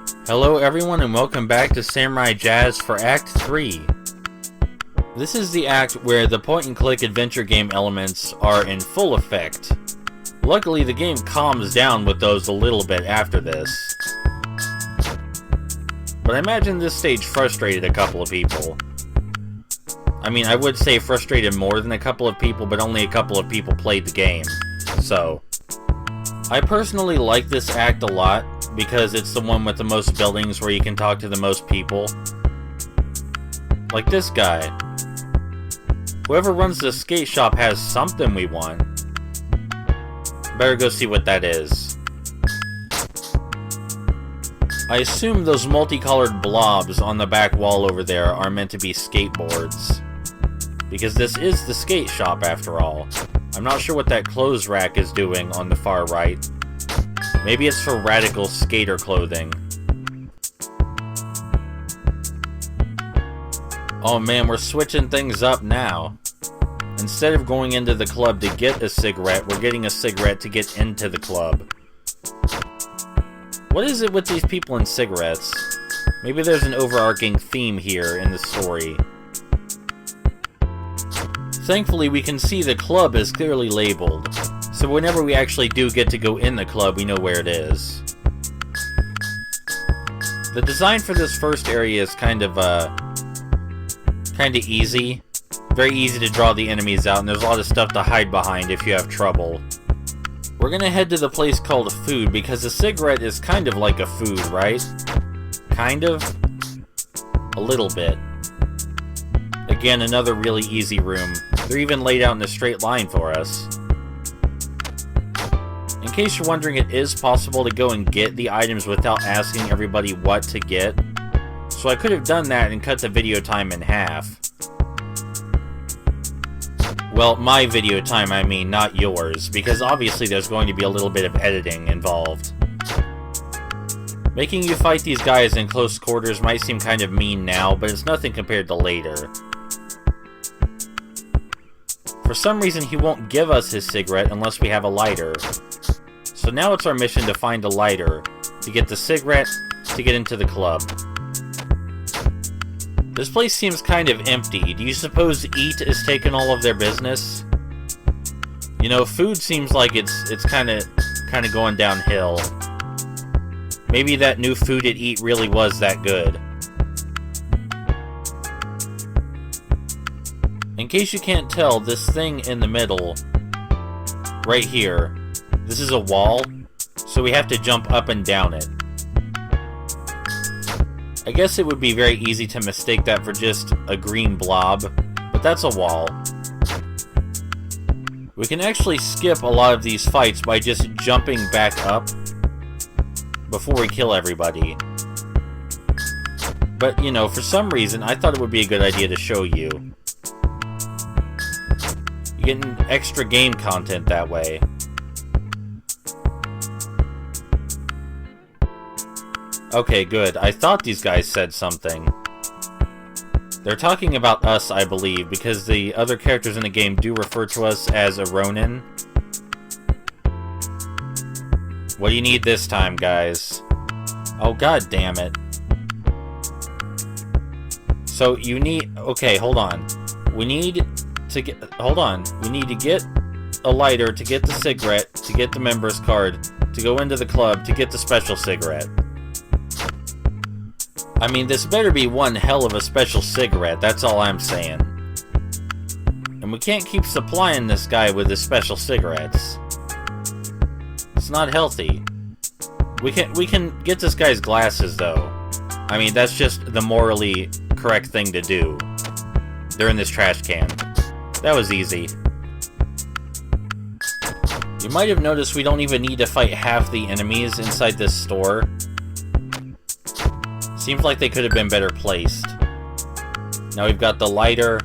Hello everyone and welcome back to Samurai Jazz for Act 3. This is the act where the point-and-click adventure game elements are in full effect. Luckily the game calms down with those a little bit after this. But I imagine this stage frustrated a couple of people. I mean, I would say frustrated more than a couple of people, but only a couple of people played the game. So, I personally like this act a lot, because it's the one with the most buildings where you can talk to the most people. Like this guy. Whoever runs the skate shop has something we want. Better go see what that is. I assume those multicolored blobs on the back wall over there are meant to be skateboards. Because this is the skate shop after all. I'm not sure what that clothes rack is doing on the far right. Maybe it's for radical skater clothing. Oh man, we're switching things up now. Instead of going into the club to get a cigarette, we're getting a cigarette to get into the club. What is it with these people and cigarettes? Maybe there's an overarching theme here in the story. Thankfully, we can see the club is clearly labeled. So whenever we actually do get to go in the club, we know where it is. The design for this first area is kind of easy. Very easy to draw the enemies out, and there's a lot of stuff to hide behind if you have trouble. We're gonna head to the place called Food, because a cigarette is kind of like a food, right? Kind of? A little bit. Again, another really easy room. They're even laid out in a straight line for us. In case you're wondering, it is possible to go and get the items without asking everybody what to get. So I could have done that and cut the video time in half. Well, my video time, I mean, not yours, because obviously there's going to be a little bit of editing involved. Making you fight these guys in close quarters might seem kind of mean now, but it's nothing compared to later. For some reason, he won't give us his cigarette unless we have a lighter. So now it's our mission to find a lighter, to get the cigarette, to get into the club. This place seems kind of empty. Do you suppose Eat is taking all of their business? You know, Food seems like it's kind of going downhill. Maybe that new food at Eat really was that good. In case you can't tell, this thing in the middle, right here, this is a wall, so we have to jump up and down it. I guess it would be very easy to mistake that for just a green blob, but that's a wall. We can actually skip a lot of these fights by just jumping back up before we kill everybody. But, you know, for some reason, I thought it would be a good idea to show you. You're getting extra game content that way. Okay, good. I thought these guys said something. They're talking about us, I believe, because the other characters in the game do refer to us as a Ronin. What do you need this time, guys? Oh, god damn it. So, you need... Okay, hold on. We need to get... Hold on. We need to get a lighter, to get the cigarette, to get the member's card, to go into the club, to get the special cigarette. I mean, this better be one hell of a special cigarette, that's all I'm saying. And we can't keep supplying this guy with his special cigarettes. It's not healthy. We can get this guy's glasses, though. I mean, that's just the morally correct thing to do. They're in this trash can. That was easy. You might have noticed we don't even need to fight half the enemies inside this store. Seems like they could have been better placed. Now we've got the lighter.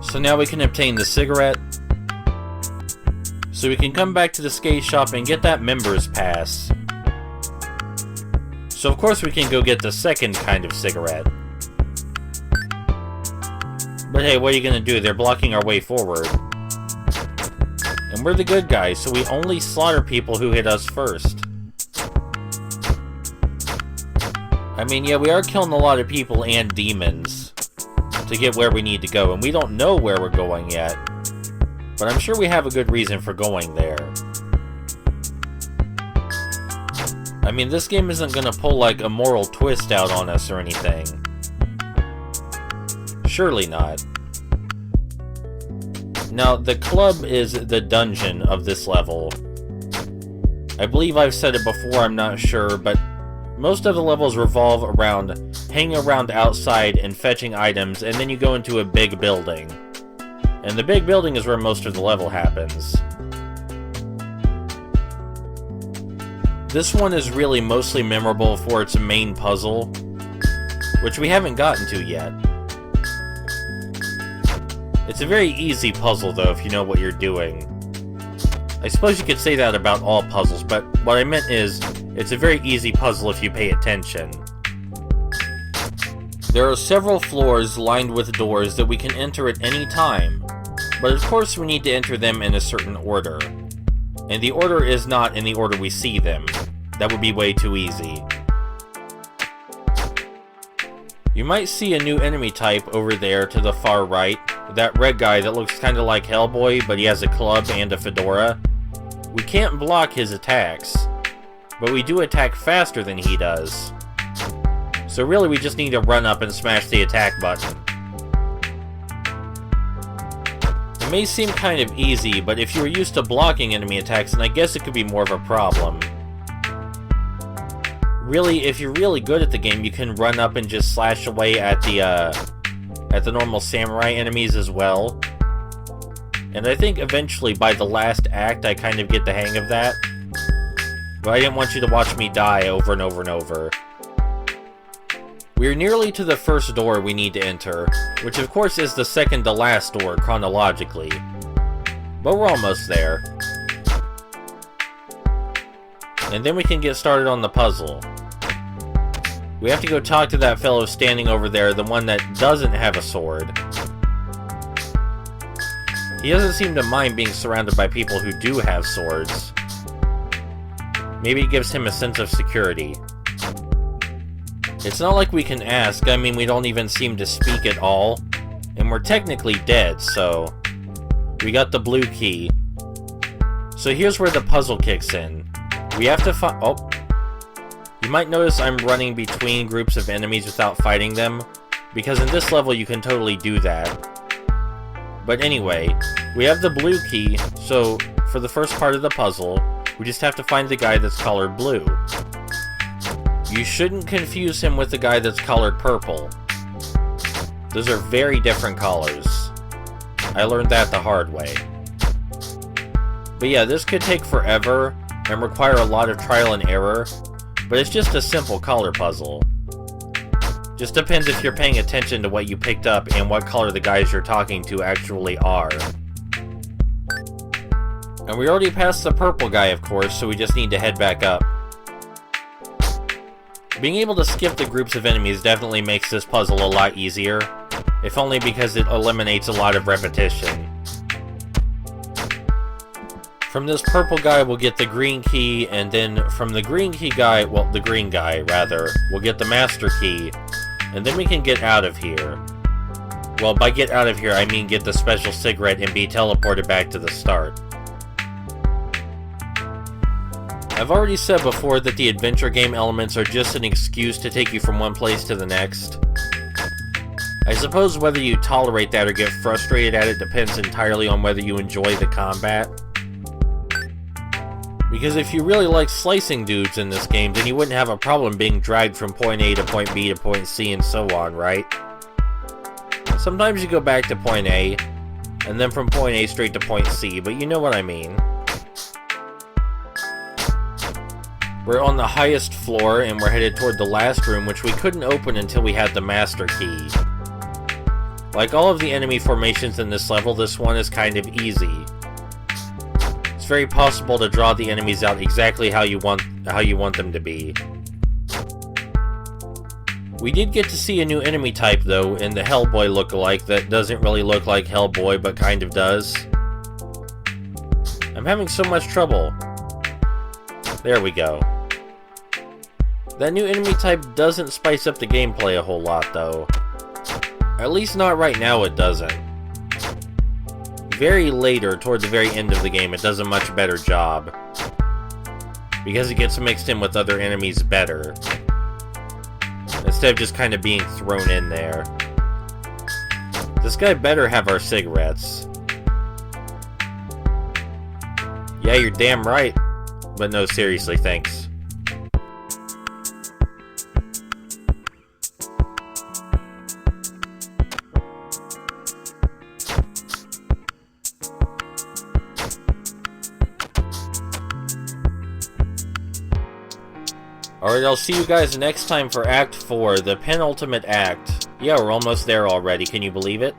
So now we can obtain the cigarette. So we can come back to the skate shop and get that member's pass. So of course we can go get the second kind of cigarette. But hey, what are you gonna do? They're blocking our way forward. And we're the good guys, so we only slaughter people who hit us first. I mean, yeah, we are killing a lot of people and demons to get where we need to go, and we don't know where we're going yet. But I'm sure we have a good reason for going there. I mean, this game isn't gonna pull, like, a moral twist out on us or anything. Surely not. Now, the club is the dungeon of this level. I believe I've said it before, I'm not sure, but most of the levels revolve around hanging around outside and fetching items, and then you go into a big building. And the big building is where most of the level happens. This one is really mostly memorable for its main puzzle, which we haven't gotten to yet. It's a very easy puzzle, though, if you know what you're doing. I suppose you could say that about all puzzles, but what I meant is, it's a very easy puzzle if you pay attention. There are several floors lined with doors that we can enter at any time, but of course we need to enter them in a certain order. And the order is not in the order we see them. That would be way too easy. You might see a new enemy type over there to the far right. That red guy that looks kinda like Hellboy, but he has a club and a fedora. We can't block his attacks, but we do attack faster than he does. So really we just need to run up and smash the attack button. It may seem kind of easy, but if you were used to blocking enemy attacks, then I guess it could be more of a problem. Really, if you're really good at the game, you can run up and just slash away at the normal samurai enemies as well. And I think eventually by the last act I kind of get the hang of that. But I didn't want you to watch me die over and over and over. We're nearly to the first door we need to enter, which of course is the second to last door chronologically. But we're almost there. And then we can get started on the puzzle. We have to go talk to that fellow standing over there, the one that doesn't have a sword. He doesn't seem to mind being surrounded by people who do have swords. Maybe it gives him a sense of security. It's not like we can ask, I mean we don't even seem to speak at all. And we're technically dead, so... We got the blue key. So here's where the puzzle kicks in. We have to find... Oh. You might notice I'm running between groups of enemies without fighting them, because in this level you can totally do that. But anyway, we have the blue key, so for the first part of the puzzle, we just have to find the guy that's colored blue. You shouldn't confuse him with the guy that's colored purple. Those are very different colors. I learned that the hard way. But yeah, this could take forever and require a lot of trial and error, but it's just a simple color puzzle. Just depends if you're paying attention to what you picked up and what color the guys you're talking to actually are. And we already passed the purple guy, of course, so we just need to head back up. Being able to skip the groups of enemies definitely makes this puzzle a lot easier, if only because it eliminates a lot of repetition. From this purple guy, we'll get the green key, and then from the green key guy, well, the green guy, rather, we'll get the master key, and then we can get out of here. Well, by get out of here, I mean get the special cigarette and be teleported back to the start. I've already said before that the adventure game elements are just an excuse to take you from one place to the next. I suppose whether you tolerate that or get frustrated at it depends entirely on whether you enjoy the combat. Because if you really like slicing dudes in this game, then you wouldn't have a problem being dragged from point A to point B to point C and so on, right? Sometimes you go back to point A, and then from point A straight to point C, but you know what I mean. We're on the highest floor, and we're headed toward the last room, which we couldn't open until we had the master key. Like all of the enemy formations in this level, this one is kind of easy. It's very possible to draw the enemies out exactly how you want them to be. We did get to see a new enemy type, though, in the Hellboy lookalike that doesn't really look like Hellboy, but kind of does. I'm having so much trouble. There we go. That new enemy type doesn't spice up the gameplay a whole lot, though. At least not right now, it doesn't. Very later, towards the very end of the game, it does a much better job. Because it gets mixed in with other enemies better. Instead of just kind of being thrown in there. This guy better have our cigarettes. Yeah, you're damn right. But no, seriously, thanks. Alright, I'll see you guys next time for Act 4, the penultimate act. Yeah, we're almost there already, can you believe it?